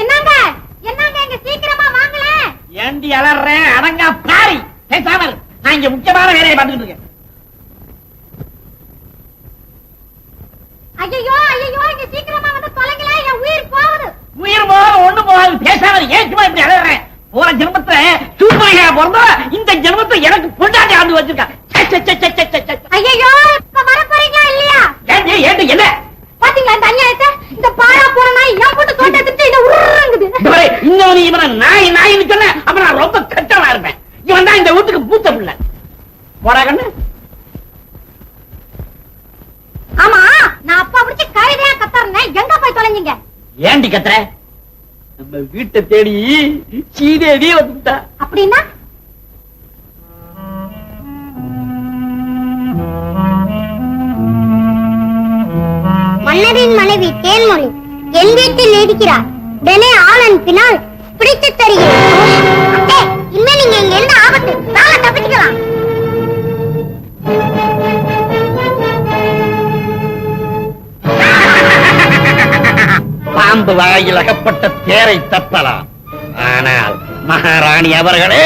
என்னங்க என்னங்க இங்க சீக்கிரமா வாங்கல. ஏண்டி அலறேன்? அடங்கா பாரி பேசாமல். நான் இங்க முக்கியமான வேலையை பார்த்துட்டு இருக்கேன். ஐயோ ஐயோ இங்க சீக்கிரமா வந்து தொலைங்களே, என் உயிர் போகுது. உயிர் போக ஒண்ணு போகாது. பேசாமல் ஏன் சும்மா இப்படி அலறேன்? போற ஜென்மத்துல சூப்பரையா பிறந்தா இந்த ஜென்மத்தை எனக்கு பொண்டாட்டி ஆண்டு வச்சிருக்கா. ஐயோ இப்ப வர போறீங்களா இல்லையா? ஏண்டி ஏண்டி என்ன பாத்தீங்களா இந்த அநியாயத்தை? இந்த பாரா போன நாய் என் போட்டு தோட்டத்துட்டு இந்த உருங்குது. இன்னொரு இவனை நாய் நாயின்னு சொன்ன அப்ப நான் ரொம்ப கட்டமா இருப்பேன். இவன் தான் இந்த வீட்டுக்கு பூத்த பிள்ளை. போடா கண்ணு. ஆமா நான் அப்பா பிடிச்சி கழுதையா கத்தறேன், எங்க போய் தொலைஞ்சீங்க? ஏண்டி கத்துற? நம்ம வீட்டை தேடி சீதேவி வந்துட்டா. அப்படின்னா மன்னரின் மனைவி தேன்மொழி என் வீட்டில் இருக்கிறார். உடனே ஆளன் பின்னால் பிடித்து தருகிறேன். இனிமே நீங்க இங்க எந்த ஆபத்து நாளை தப்பிச்சுக்கலாம். பாம்பு வாயில் அகப்பட்ட தேரை தப்பலாம். ஆனால் மகாராணி அவர்களே,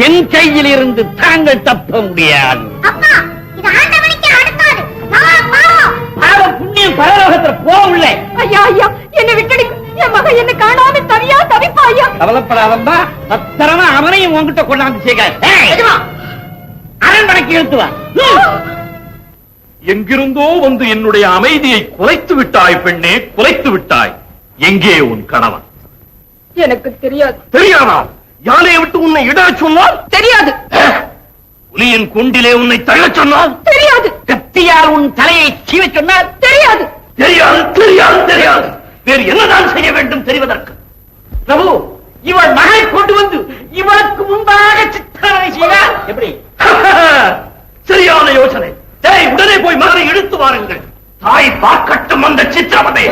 என் கையில் இருந்து தாங்கள் தப்ப முடியாது. அப்பா இது ஆண்டவனுக்கு அடுத்தாது. புண்ணியம் பரலோகத்துல போகவில்லை. ஐயா ஐயா என்னை விட்டுடு. என் மகன் என்ன காணாம தவியா தவிப்பா. ஐயா கவலைப்படாதம்பா, பத்திரமா அவனையும் உங்ககிட்ட கொண்டாந்து சேர்க்க. அரண்மனைக்கு இழுத்துவா. எங்கிருந்தோ வந்து என்னுடைய அமைதியை குலைத்து விட்டாய் பெண்ணே, குலைத்து விட்டாய். எங்கே உன் கணவன்? எனக்கு தெரியாது. தெரியாதா? யானையை விட்டு உன்னை இட சொன்னால் தெரியாது. புலியின் குண்டிலே உன்னை தள்ளச் சொன்னால் தெரியாது. கத்தியால் உன் தலையை சீவ சொன்னால் தெரியாது. தெரியாது தெரியாது தெரியாது. வேறு என்னதான் செய்ய வேண்டும் தெரிவதற்கு? பிரபு, இவள் மகளை கொண்டு வந்து இவளுக்கு முன்பாக சித்திரவதை செய்தார். எப்படி? சரியான யோசனை. உடனே போய் மகனை இழுத்து வாருங்கள். தாய் பார்க்கட்டும் அந்த சித்திரவதை.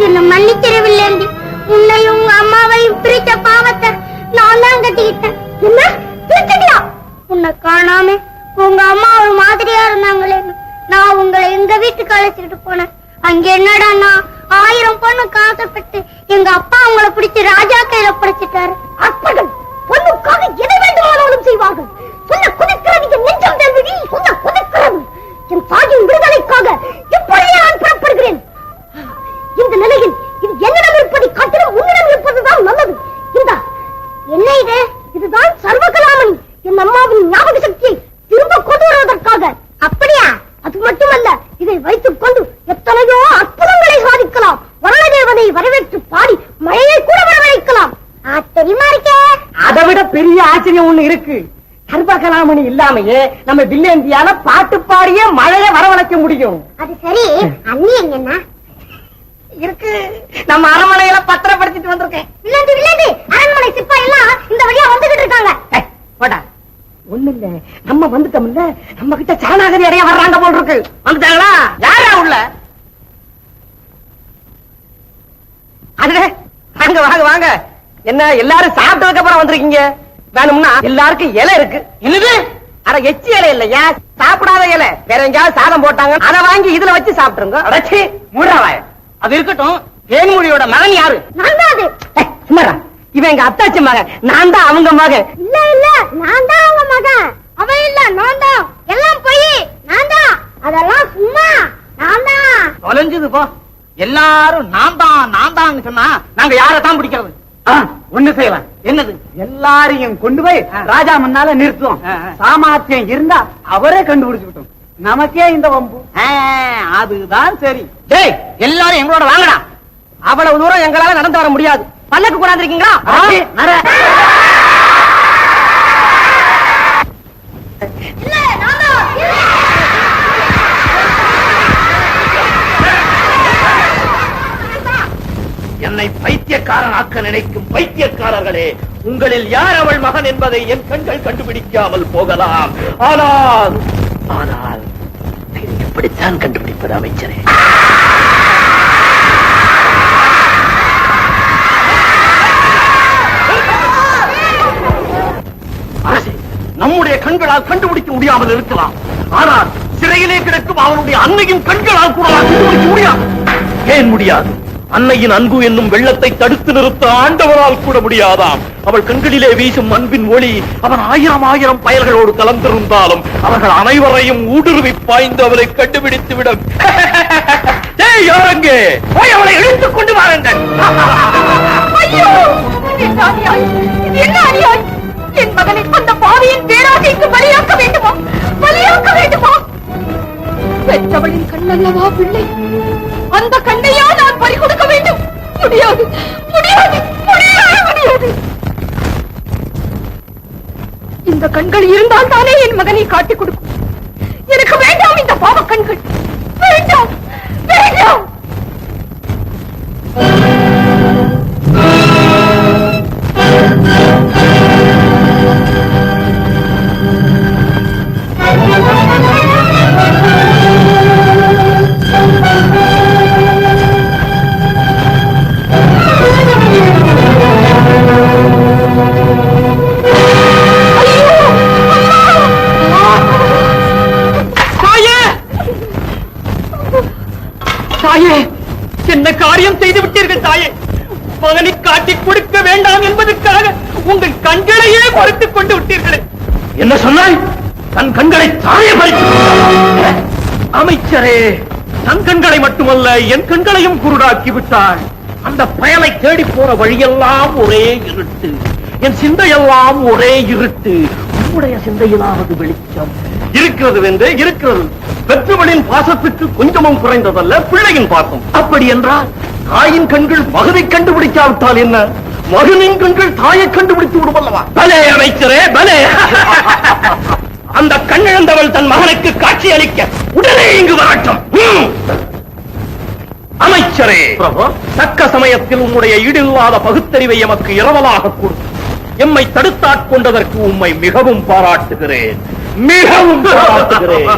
என்ன மன்னிச்சிடவில்லை. உன்னையும் உங்க அம்மாவையும் பிரிச்ச பாவத்தை நான் தான் கட்டிக்கிட்டேன். என்ன பிரிச்சுட்டியா? உன்னை காணாம உங்க அம்மா ஒரு மாதிரியா இருந்தாங்களே, நான் உங்களை எங்க வீட்டுக்கு அழைச்சிட்டு போனேன். அங்க என்னடா நான் 1000 பொண்ணு காசப்பட்டு எங்க அப்பா உங்களை பிடிச்சு ராஜா கையில படைச்சிட்டாரு. அற்பர்கள் பொண்ணுக்காக எதை வேண்டுமானாலும் செய்வார்கள். சொன்ன குதிக்கிறது என் நெஞ்சம் தேர்வி, சொன்ன குதிக்கிறது என் தாயின் விடுதலைக்காக இப்பொழுதே நான் புறப்படுகிறேன். இந்த நிலையில் இது என்னிடம் இருப்பதை காட்டிலும் உன்னிடம் இருப்பதுதான் நல்லது. இந்த என்ன இது? இதுதான் சர்வகலாமணி, என் அம்மாவின் ஞாபக சக்தியை திரும்ப கொண்டு வருவதற்காக. அப்படியா? அது மட்டுமல்ல, இதை வைத்துக் கொண்டு எத்தனையோ அற்புதங்களை சாதிக்கலாம். வருணதேவனை வரவேற்று பாடி மழையை கூட வரவழைக்கலாம். தெரியுமா இருக்கே? அதை விட பெரிய ஆச்சரியம் ஒண்ணு இருக்கு. சர்வகலாமணி இல்லாமையே நம்ம வில்லேந்தியால பாட்டு பாடியே மழையை வரவழைக்க முடியும். அது சரி, அண்ணி எங்கன்னா இருக்கு. நம்ம அரண்மனையில பத்திரப்படுத்திட்டு வந்திருக்கேன். வில்லந்தி வில்லந்தி அரண்மனை சிப்பாய் எல்லாம் இந்த வழியா வந்துகிட்டு இருக்காங்க. போடா. ஒண்ணு இல்ல, நம்ம வந்துட்டோம்ல, நம்ம கிட்ட சரணாகதி அடைய வர்றாங்க போல் இருக்கு. வந்துட்டாங்களா? யாரா உள்ள? அதுல வாங்க வாங்க வாங்க. என்ன எல்லாரும் சாப்பிட்டதுக்கு அப்புறம் வந்திருக்கீங்க? வேணும்னா எல்லாருக்கும் இலை இருக்கு. என்னது? அட எச்சி இலை இல்லையா, சாப்பிடாத இலை. வேற எங்கயாவது சாதம் போட்டாங்க, அதை வாங்கி இதுல வச்சு சாப்பிட்டுருங்க. அடச்சி மூடாவாய. அது இருக்கட்டும். தேன்மொழியோட மகன் யாரு? நான் தான் அது. சும்மாரா, இவன் எங்க அத்தாச்சி மகன், நான் தான் அவங்க மகன். இல்ல இல்ல, நான் தான் அவங்க மகன். அவன் இல்ல, நான் தான். எல்லாம் போய் நான் தான். அதெல்லாம் சும்மா, நான் தான். தொலைஞ்சது போ. எல்லாரும் நான் தான் சொன்னா நாங்க யாரத்தான் பிடிக்கிறது? ஒண்ணு செய்யலாம். என்னது? எல்லாரையும் கொண்டு போய் ராஜா முன்னால நிறுத்துவோம். சாமர்த்தியம் இருந்தா அவரே கண்டுபிடிச்சுட்டோம். நமக்கே இந்த வம்பு. அதுதான் சரி. டேய், எல்லாரும் எங்களோட வாங்கடா. அவ்வளவு தூரம் எங்களால நடந்து வர முடியாது. பல்லக்கு கொண்டாந்து இருக்கீங்களா? என்னை பைத்தியக்காரனாக்க நினைக்கும் பைத்தியக்காரர்களே, உங்களில் யார் அவள் மகன் என்பதை என் கண்கள் கண்டுபிடிக்காமல் போகலாம். ஆனால் எப்படித்தான் கண்டுபிடிப்பது அமைச்சரே? நம்முடைய கண்களால் கண்டுபிடிக்க முடியாமல் இருக்கலாம். ஆனால் சிறையிலே கிடக்கும் அவனுடைய அன்னையின் கண்களால் கூட கண்டுபிடிக்க முடியாது. ஏன் முடியாது? அன்னையின் அன்பு என்னும் வெள்ளத்தை தடுத்து நிறுத்த ஆண்டவரால் கூட முடியாதாம். அவள் கண்களிலே வீசும் அன்பின் ஒளி அவன் ஆயிரம் பயல்களோடு கலந்திருந்தாலும் அவர்கள் அனைவரையும் ஊடுருவி பாய்ந்து அவளை கண்டுபிடித்து விடும். யாரங்கே போய் அவளை இழுத்துக் கொண்டு வாருங்கள். என் மகனை அந்த பாவியின் பேராசைக்கு பலியாக்க வேண்டுமா? பலியாக்க வேண்டுமா? பெற்றவளின் கண்ணல்லவா பிள்ளை, அந்த கண்ணையா நான் பறி கொடுக்க வேண்டும்? முடியாது, முடியாது, முடியாது, முடியாது. இந்த கண்கள் இருந்தால் தானே என் மகனை காட்டிக் கொடுக்கும். எனக்கு வேண்டாம் இந்த பாவ கண்கள், வேண்டாம், வேண்டாம். தாயே, என்ன காரியம் செய்து விட்டீர்கள் தாயே? மகனை காட்டிக் கொடுக்க வேண்டாம் என்பதற்காக உங்கள் கண்களையே மறுத்துக் கொண்டு விட்டீர்களே. என்ன சொன்னாய்? தன் கண்களை தாயே பறித்து அமைச்சரே, தன் கண்களை மட்டுமல்ல என் கண்களையும் குருடாக்கி விட்டாள். அந்த பயலை தேடி போற வழியெல்லாம் ஒரே இருட்டு, என் சிந்தையெல்லாம் ஒரே இருட்டு. உன்னுடைய சிந்தையிலாவது வெளிச்சம் இருக்கிறது என்று இருக்கிறது. பெற்றவளின் பாசத்துக்கு கொஞ்சமும் குறைந்ததல்ல பிள்ளையின் பாசம். அப்படி என்றால் தாயின் கண்கள் மகனை கண்டுபிடிக்காவிட்டால் என்ன? மகனின் கண்கள் தாயை கண்டுபிடித்து விடுவல்லவா? பலே அமைச்சரே, பலே. அந்த கண்ணிழந்தவள் தன் மகனுக்கு காட்சி அளிக்க உடனே இங்கு வரட்டும். அமைச்சரே, தக்க சமயத்தில் உம்முடைய ஈடில்லாத பகுத்தறிவை எமக்கு இரவலாக கொடுத்து எம்மை தடுத்தாட்கொண்டதற்கு உம்மை மிகவும் பாராட்டுகிறேன், மிகவும் பாராட்டுகிறேன்.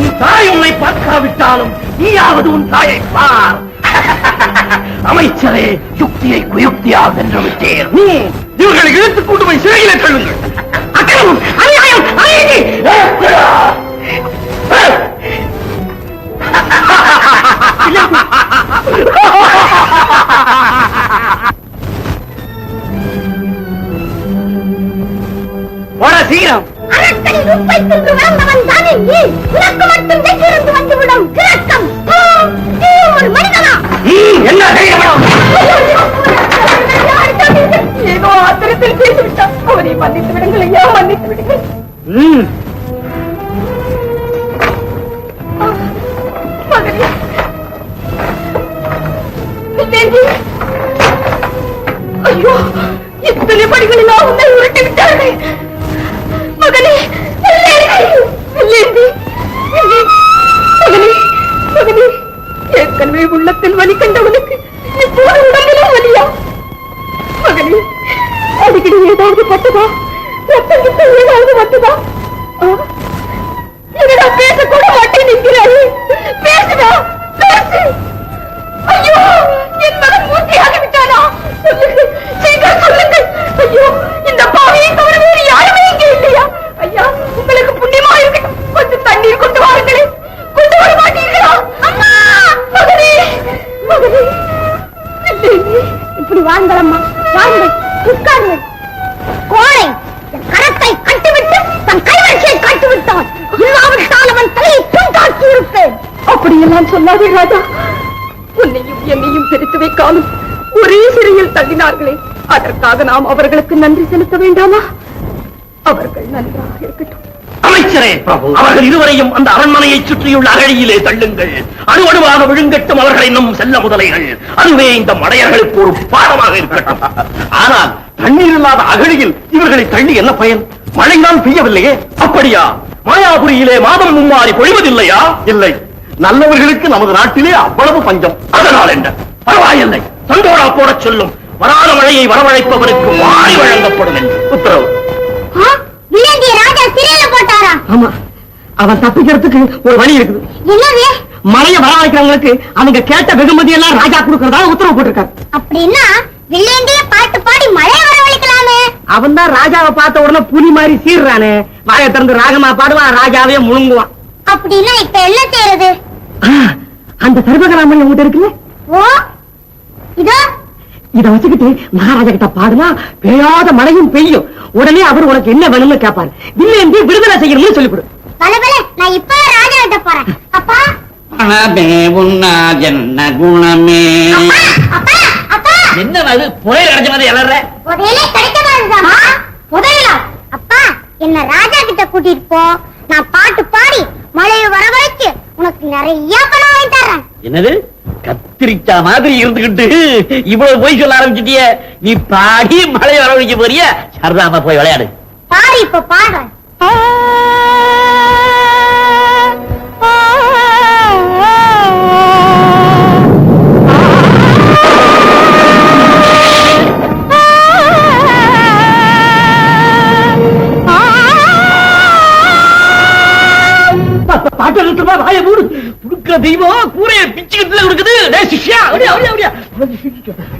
உன் தாய் உன்னை பார்க்காவிட்டாலும் நீயாவது உன் தாயை பார். அமைச்சரே, யுக்தியை குயுக்தியாக வென்று விட்டேன். இவர்களை இழுத்துக் கொண்டு போய் சிறையிலே தள்ளுங்கள். அக்கிரமம், அநியாயம், அநீதி. சீரம் அரக்கனின் உப்பை தின்று வளர்ந்தவன் தானே நீ. உனக்கு மட்டும் வெற்றிருந்து வந்துவிடும் கிரக்கம். நீ ஒரு மனிதனா? என்ன ஏதோ ஆத்திரத்தில் பேசிவிட்டான். அவரை மன்னித்து விடுங்கள் ஐயா, மன்னித்து விடுங்கள். மகனே, ஐயோ, இத்தனை படிகளெல்லாம் உன்னை உருட்டி விட்டார்கள். மகனே, மகனே, மகனே, ஏற்கனவே உள்ளத்தில் வலி கண்டவனுக்கு இப்போது உடம்பிலும் வலியா? மகனே, அடிக்கடி ஏதாவது பட்டுதா? ரத்தம் கிட்ட ஏதாவது பட்டுதா? என்னடா பேசக்கூட மாட்டேன் என்கிறாயே, பேசுடா, பேசு. ஐயோ, என் மகன் மூர்த்தியாகி விட்டானா? சொல்லுங்கள், சீக்கிரம் சொல்லுங்கள். ஐயோ, இந்த பாவியை தவிர வேறு யாருமே இங்கே இல்லையா? ஐயா, உங்களுக்கு புண்ணியமா இருக்கட்டும், கொஞ்சம் தண்ணீர் கொண்டு வாருங்களே. கொண்டு வர மாட்டீர்களா? அம்மா, மகனே, மகனே. இப்படி வாருங்களம்மா, வாருங்கள், உட்காருங்கள். கோழை என் கரத்தை கட்டிவிட்டு தன் கைவரிசையை காட்டிவிட்டான். இல்லாவிட்டால் அவன் தலையை தூண்டாக்கி இருப்பேன். அப்படியெல்லாம் சொல்லாதே ராஜா. உன்னையும் என்னையும் பிரித்து வைக்காமல் ஒரே சிறையில் தள்ளினார்களே, அதற்காக நாம் அவர்களுக்கு நன்றி செலுத்த வேண்டாமா? அவர்கள் நன்றாக இருக்கட்டும். அமைச்சரே, அவர்கள் இருவரையும் அந்த அரண்மனையை சுற்றியுள்ள அகழியிலே தள்ளுங்கள். அணுவணுவாக விழுங்கட்டும் அவர்களை நம் செல்ல முதலைகள். அதுவே இந்த மடையர்களுக்கு ஒரு பாடமாக இருக்கட்டும். ஆனால் தண்ணீர் இல்லாத அகழியில் இவர்களை தள்ளி என்ன பயன்? மழைதான் பெய்யவில்லையே. அப்படியா? மாயாபுரியிலே மாதம் மும்மாறி பொழிவதில்லையா? இல்லை. நல்லவர்களுக்கு நமது நாட்டிலே அவ்வளவு பஞ்சம். அதனால் என்ன? பரவாயில்லை, சண்டோடா போடச் சொல்லும். வராத மழையை வரவழைப்பவருக்கு வாரி வழங்கப்படும் என்று உத்தரவு. ராஜா சிறையில போட்டாரா? ஆமா, அவன் தப்பிக்கிறதுக்கு ஒரு வழி இருக்குது. என்னது? மழையை வரவழைக்கிறவங்களுக்கு அவங்க கேட்ட வெகுமதி எல்லாம் ராஜா கொடுக்கறதா உத்தரவு போட்டிருக்காரு. அப்படின்னா வில்லேண்டிய பாட்டு பாடி மழை வரவழைக்கலாமே. அவன் தான் ராஜாவை பார்த்த உடனே புலி மாதிரி சீர்றானே. வாயை திறந்து ராகமா பாடுவான், ராஜாவே முழுங்குவான். அப்படின்னா இப்ப என்ன செய்யறது? அந்த சர்வகராமன் உங்ககிட்ட இருக்குல்ல? ஓ, இதோ இத வச்சுக்கிட்டு மகாராஜா கிட்ட பாடுனா பெய்யாத மழையும் பெய்யும். உடனே அவர் உனக்கு என்ன வேணும்னு கேட்பாரு. வில்லேண்டி விடுதலை செய்யணும்னு சொல்லிவிடு. பலபல, நான் இப்ப ராஜா கிட்ட போறேன். அப்பா என்ன குணமே? அப்பா அப்பா, என்ன அது புயல் அடைஞ்ச மாதிரி எழற? புதையலே கிடைக்க மாட்டேதாமா? புதையலா? அப்பா, என்ன ராஜா கிட்ட கூட்டிட்டு போ. நான் பாட்டு பாடி மழையை வரவழைச்சு உனக்கு நிறைய பணம் வாங்கி தரேன். என்னது கத்திரிக்கா மாதிரி இருந்துகிட்டு இவ்வளவு போய் சொல்ல ஆரம்பிச்சிட்டிய? நீ பாடி மழை வரவழைக்க போறிய? சரதாம போய் விளையாடு. பாரு, இப்ப பாடுறேன். பாட்டு இருக்குமா? வாய மூடு. புடுக்கிற தெய்வம் கூரையை பிச்சுக்கிட்டு இருக்குது.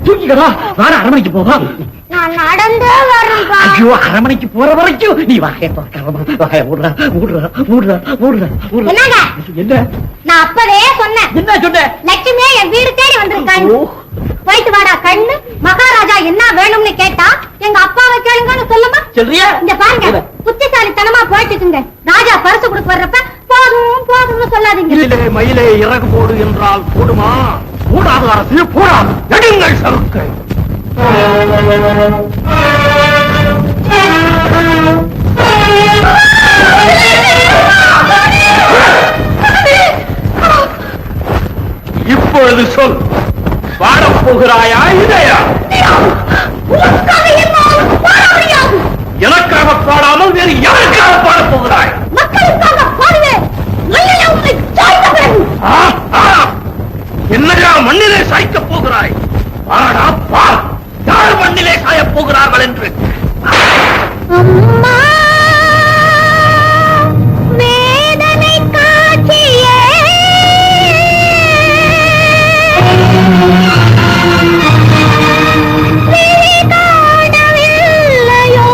தூக்கிக்கடா, வார அரமனைக்கு போவோம். நான் நடந்தே வரேன்பா. ஐயோ, அரமனைக்கு போற வரைக்கும் நீ வாய திறக்காம வாய மூடுறா மூடுறா மூடுறா மூடுறா. என்னங்க? என்ன? நான் அப்பவே சொன்னேன். என்ன சொன்ன? லட்சுமியே என் வீடு தேடி வந்திருக்காங்க. போயிட்டு வாடா கண்ணு. மகாராஜா என்ன வேணும்னு கேட்டா எங்க அப்பாவை கேளுங்கன்னு சொல்லுமா? சொல்றியா? இங்க பாருங்க, புத்திசாலித்தனமா போயிட்டு இருக்குங்க. ராஜா பரிசு கொடுக்க வர்றப்ப போதும் போதும்னு சொல்லாதீங்க. மயிலே மயிலே இறகு போடு என்றால் போடுமா? கூடாது அரசு, போடாது. எடுங்கள் சறுக்கை. இப்பொழுது சொல், பாடப் போகிறாயா இல்லையா? எனக்காக பாடாமல் வேறு யாருக்காக பாடப் போகிறாய்? மக்களுக்காக பாடுவேன். என்னையா மண்ணிலே சாய்க்கப் போகிறாய்? பாடா பார், யார் மண்ணிலே சாயப் போகிறார்கள் என்று. அம்மா வேதனை காட்சியே காணவில்லையோ?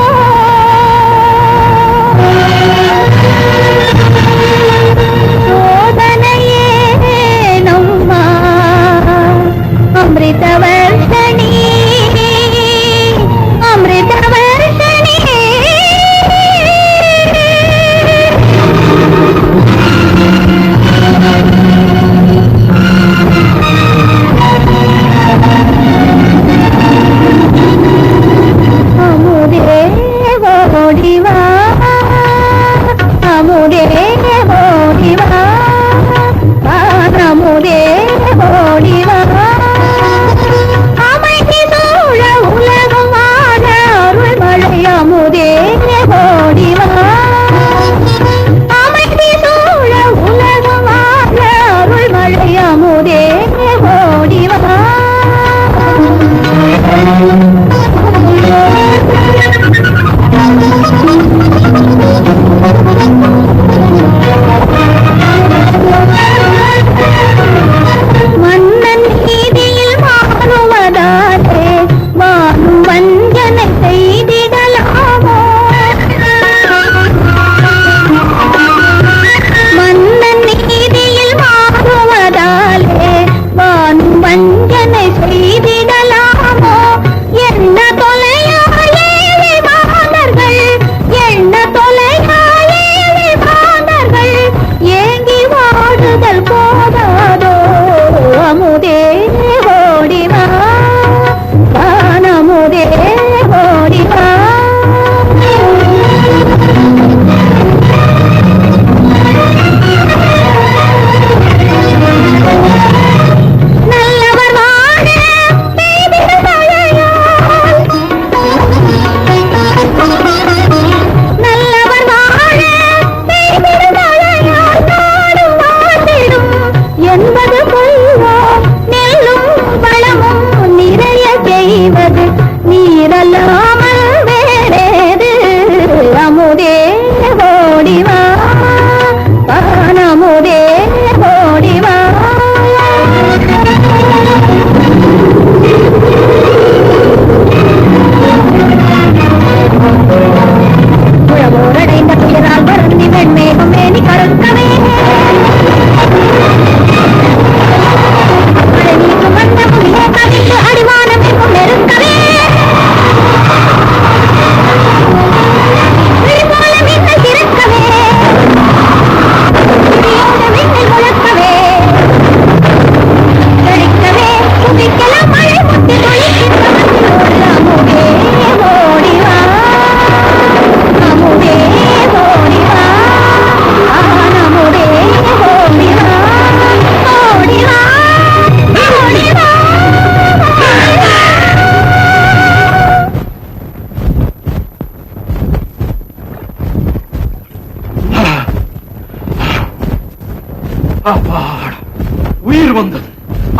உயிர் வந்தது.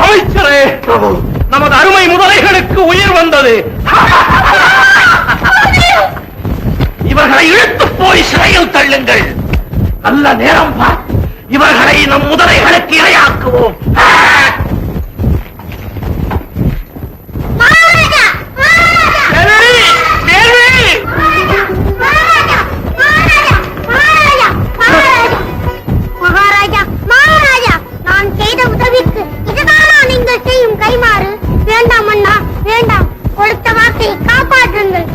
அமைச்சரே, நமது அருமை முதலைகளுக்கு உயிர் வந்தது. இவர்களை இழுத்து போய் சிறையில் தள்ளுங்கள். நல்ல நேரம் பார்த்து இவர்களை நம் முதலைகளுக்கு இரையாக்குவோம். மகாராஜா, மகாராஜா, நான் செய்த உதவிக்கு இதுதானா நீங்கள் செய்யும் கைமாறு? வேண்டாம் அண்ணா, வேண்டாம். கொடுத்த வாக்கை காப்பாற்றுங்கள்.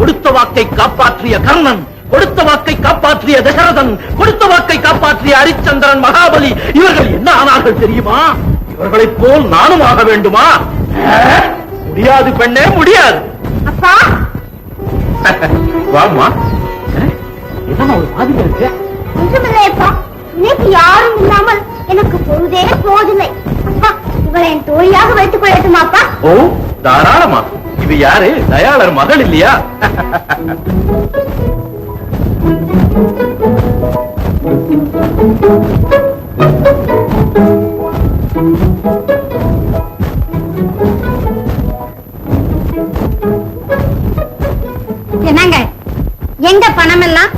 கொடுத்த வாக்கை காப்பாற்றிய கர்ணன், கொடுத்த வாக்கை காப்பாற்றிய தசரதன், கொடுத்த வாக்கை காப்பாற்றிய ஹரிச்சந்திரன், மகாபலி, இவர்கள் என்ன ஆனார்கள் தெரியுமா? இவர்களைப் போல் நானும் ஆக வேண்டுமா? முடியாது பெண்ணே, முடியாது. அப்பா, வாமா. என்ன ஒரு மாதிரியா இருக்கு? ஒன்றுமில்லையப்பா. இன்னைக்கு யாரும் இல்லாமல் எனக்கு பொழுதே போதில்லை. அப்பா, இவளை என் தோழியாக வைத்துக் கொள்ளட்டுமாப்பா? ஓ, தாராளமா. இது யாரு? தயாளர் மகள் இல்லையா? என்னங்க, எங்க பணம் எல்லாம்?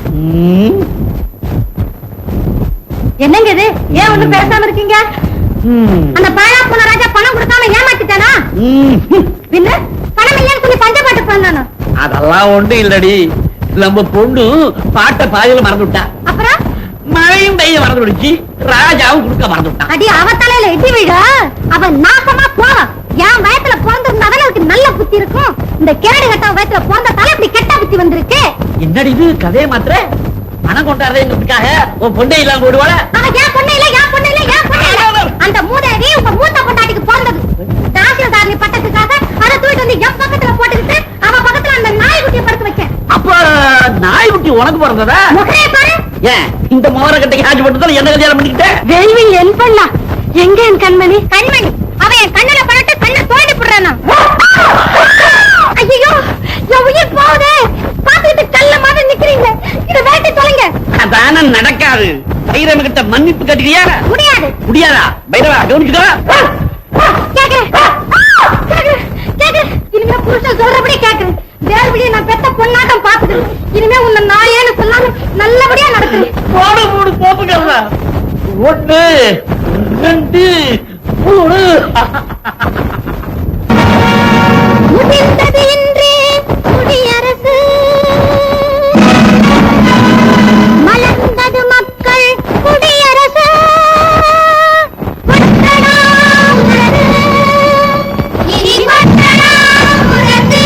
என்னங்க இது? ஏன் ஒண்ணும் பேசாம இருக்கீங்க? அந்த பாழா போன ராஜா பணம் கொடுக்காம ஏமாத்திட்டானா? பின்ன பணம் இல்லைன்னு சொல்லி பஞ்சப்பாட்டு பண்ணானோ? அதெல்லாம் ஒண்ணு இல்லடி, நம்ம பொண்ணு பாட்ட பாதையில மறந்து விட்டா. அப்புறம் மழையும் பெய்ய மறந்து விடுச்சு, ராஜாவும் கொடுக்க மறந்து விட்டான். அடி அவ தலையில இடி விட, அவன் நாசமா போவான். என் வயத்துல பிறந்திருந்தாதான் அவருக்கு நல்ல புத்தி இருக்கும். இந்த கேடு கட்ட வயத்துல பிறந்ததால இப்படி கெட்ட புத்தி வந்திருக்கு. என்னடி இது கதையை மாத்திர? பணம் கொண்டாடுறதுக்காக உன் பொண்ணே இல்லாம போடுவாள? அவன் என் பொண்ணு இல்ல, என் பொண்ணு இல்ல, என் பொண்ணு இல்ல. அந்த மூதேவி உங்க மூத்த பொண்டாட்டிக்கு பிறந்தது. தாசில்தாரணி பட்டத்துக்காக அதை தூக்கிட்டு வந்து என் பக்கத்துல போட்டுக்கிட்டு அவ பக்கத்துல அந்த நாய்க்குட்டியை படுத்து வச்சேன். அப்ப நாய்க்குட்டி உனக்கு பிறந்ததா? முகரைய பாரு. ஏன் இந்த மோர கட்டைக்கு ஆட்சி போட்டுதான் என்ன கல்யாணம் பண்ணிக்கிட்ட? வேள்வி என் பண்ணா? எங்க என் கண்மணி? கண்மணி அவன் என் கண்ணுல படட்டு கண்ணை தோண்டி போடுறானா? ஐயோ, என் உயிர் போகுதே. பாத்துக்கிட்டு கல்ல மாதிரி நிக்கிறீங்க. இத வேட்டி தொலைங்க. அதான நடக்காது. பைரவ கிட்ட மன்னிப்பு கட்டிக்கிறியா? முடியாது. முடியாதா? பைரவா கவனிச்சுக்கோ. கேக்குறேன். இனிமே புருஷன் சொல்றபடி கேக்குறேன். வேறுபடியா நான் பெத்த பொண்ணாட்டம் பாத்துக்கிறேன். இனிமே உன்னை நாயேன்னு சொல்லாம நல்லபடியா நடக்குது. போடு மூணு போப்புக்கல்ல. 1 2 3 முடிந்தது இன்றே குடியரசு, மலர்ந்தது மக்கள் குடியரசு. கொட்டடா உரசு, இனி கொட்டடா உரசு.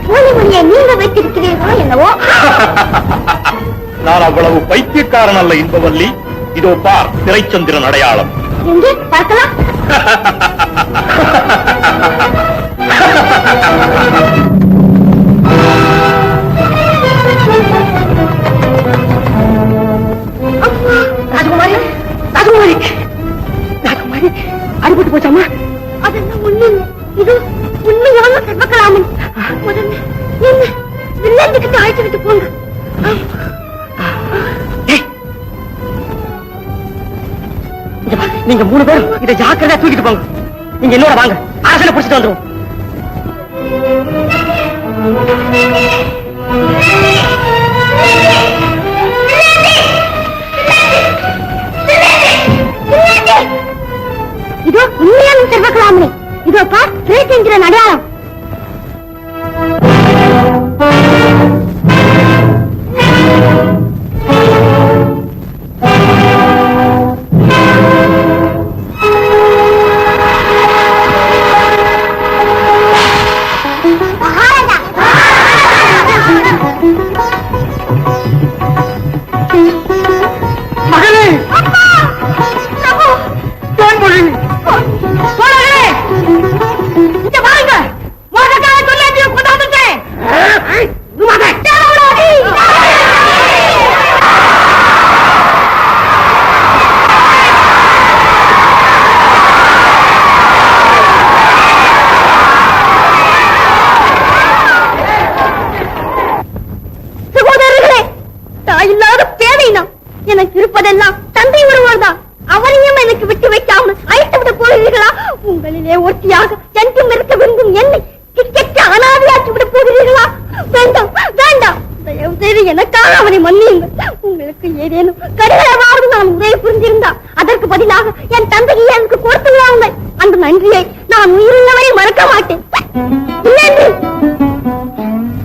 போலி மொழியை நீங்க வைத்திருக்கிறீர்களோ என்னவோ? நான் அவ்வளவு பைத்தியக்காரன் அல்ல இன்பவல்லி. இதோ பார், திரைச்சந்திரன் அடையாளம். எங்கே பார்க்கலாம்? ராஜகுமாரி, ராஜகுமாரி, ராஜகுமாரி, அடிபட்டு போச்சாமா? அதெல்லாம் ஒண்ணு இது உண்மையான செல்வக்கலாமன். முதல்ல என்ன வில்லேந்துக்கிட்டு அழைச்சு விட்டு போங்க. நீங்க 3 பேரும் இதை ஜாக்கிரதையா தூக்கிட்டு போங்க. நீங்க என்னோட வாங்க, அரசனை பிடிச்சிட்டு வந்துருவோம். இதோ உண்மையான செல்வக்கலாமணி. இதோ பார், என்கிற அடையாளம். எனக்கு இருப்பதெல்லாம் தந்தை ஒருவர்தான். அவரையும் எனக்கு விட்டு வைக்காமல் அழைத்து விட போகிறீர்களா? உங்களிலே ஒட்டியாக என்றும் இருக்க விரும்பும் என்னை கிட்டத்தட்ட அனாதையாக்கி விட போகிறீர்களா? வேண்டாம், வேண்டாம், தயவு செய்து எனக்காக அவனை மன்னியுங்கள். உங்களுக்கு ஏதேனும் கடுகளவாவது நான் உதவி புரிந்திருந்தா அதற்கு பதிலாக என் தந்தையை எனக்கு கொடுத்து விடாமல் அந்த நன்றியை நான் உயிருள்ளவரை மறக்க மாட்டேன்.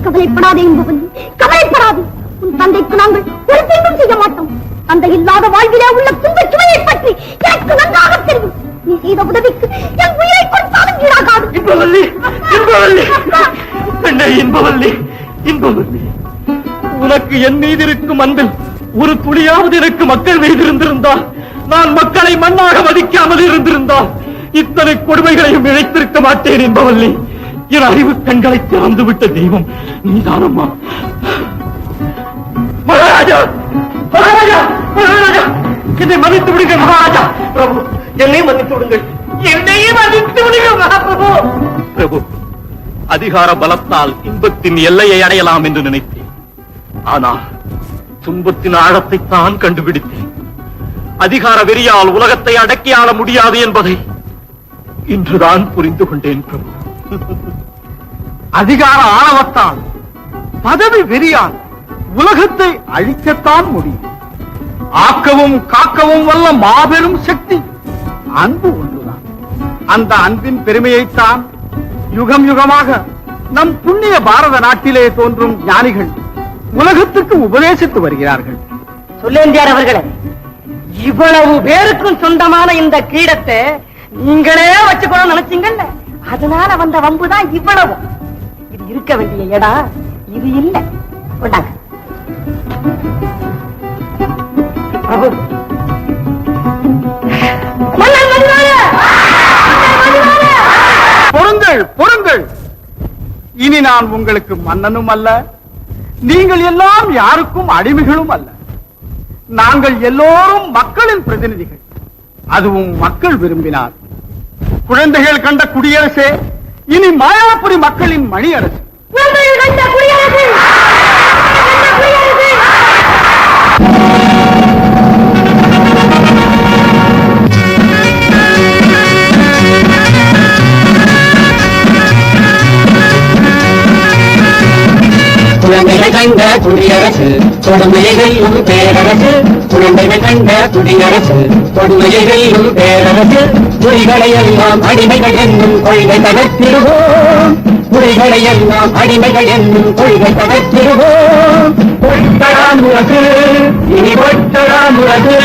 கவலைப்படாதே என்பவன், கவலைப்படாதே. உன் தந்தைக்கு நாங்கள் ஒரு தீங்கும் செய்ய மாட்டோம். அந்த இல்லாத வாழ்விலே உள்ள துன்பச் சுமையை பற்றி எனக்கு நன்றாக தெரியும். நீ செய்த உதவிக்கு என் உயிரை கொடுத்தாலும் ஈடாகாது. இன்பவல்லி, இன்பவல்லி, பெண்ணே இன்பவல்லி, இன்பவல்லி, உனக்கு என் மீது இருக்கும் அன்பில் ஒரு துளியாவது எனக்கு மக்கள் மீது இருந்திருந்தால், நான் மக்களை மண்ணாக மதிக்காமல் இருந்திருந்தால் இத்தனை கொடுமைகளையும் இழைத்திருக்க மாட்டேன். இன்பவல்லி, என் அறிவு கண்களை திறந்து விட்ட தெய்வம் நீதானம்மா. மகாராஜா, மகாராஜா, மகாராஜா, என்னை மன்னித்து விடுங்கள் மகாராஜா. பிரபு, என்னை மன்னித்து விடுங்கள், என்னையே மன்னித்து விடுங்கள் மகாபிரபு. பிரபு, அதிகார பலத்தால் இன்பத்தின் எல்லையை அடையலாம் என்று நினைத்தேன். ஆனால் துன்பத்தின் ஆழத்தை தான் கண்டுபிடித்தேன். அதிகார வெறியால் உலகத்தை அடக்கி ஆள முடியாது என்பதை இன்றுதான் புரிந்து கொண்டேன் பிரபு. அதிகார ஆணவத்தால், பதவி வெறியால் உலகத்தை அழிக்கத்தான் முடியும். ஆக்கவும் காக்கவும் வல்ல மாபெரும் சக்தி அன்பு ஒன்றுதான். அந்த அன்பின் பெருமையைத்தான் யுகம் யுகமாக நம் புண்ணிய பாரத நாட்டிலே தோன்றும் ஞானிகள் உலகத்துக்கு உபதேசித்து வருகிறார்கள். சொல்லேந்தியார் அவர்களே, இவ்வளவு பேருக்கும் சொந்தமான இந்த கிரீடத்தை நீங்களே வச்சுக்கணும் நினைச்சீங்கல்ல, அதனால வந்த வம்புதான் இவ்வளவு. இது இருக்க வேண்டிய இடம் இது இல்ல. கொண்டாங்க பிரபு. பொறுங்கள், பொறுங்கள். இனி நான் உங்களுக்கு மன்னனும் அல்ல, நீங்கள் எல்லாம் யாருக்கும் அடிமைகளும் அல்ல. நாங்கள் எல்லோரும் மக்களின் பிரதிநிதிகள். அதுவும் மக்கள் விரும்பினார். குழந்தைகள் கண்ட குடியரசே இனி மாயாபுரி மக்களின் மணி அரசு. குழந்தைகள் கண்ட குடியரசு, கொடுமையை வெல்லும் பேரரசு. குழந்தைகள் கண்ட குடியரசு, கொடுமையை வெல்லும் பேரரசு. குறிகளை எல்லாம் அடிமைகள் என்னும் கொள்கை தகர்த்திடுவோம். குறிகளை எல்லாம் அடிமைகள் என்னும் கொள்கை தகர்த்திடுவோம். பொட்டடா முரசு, இனி பொட்டடா முரசு.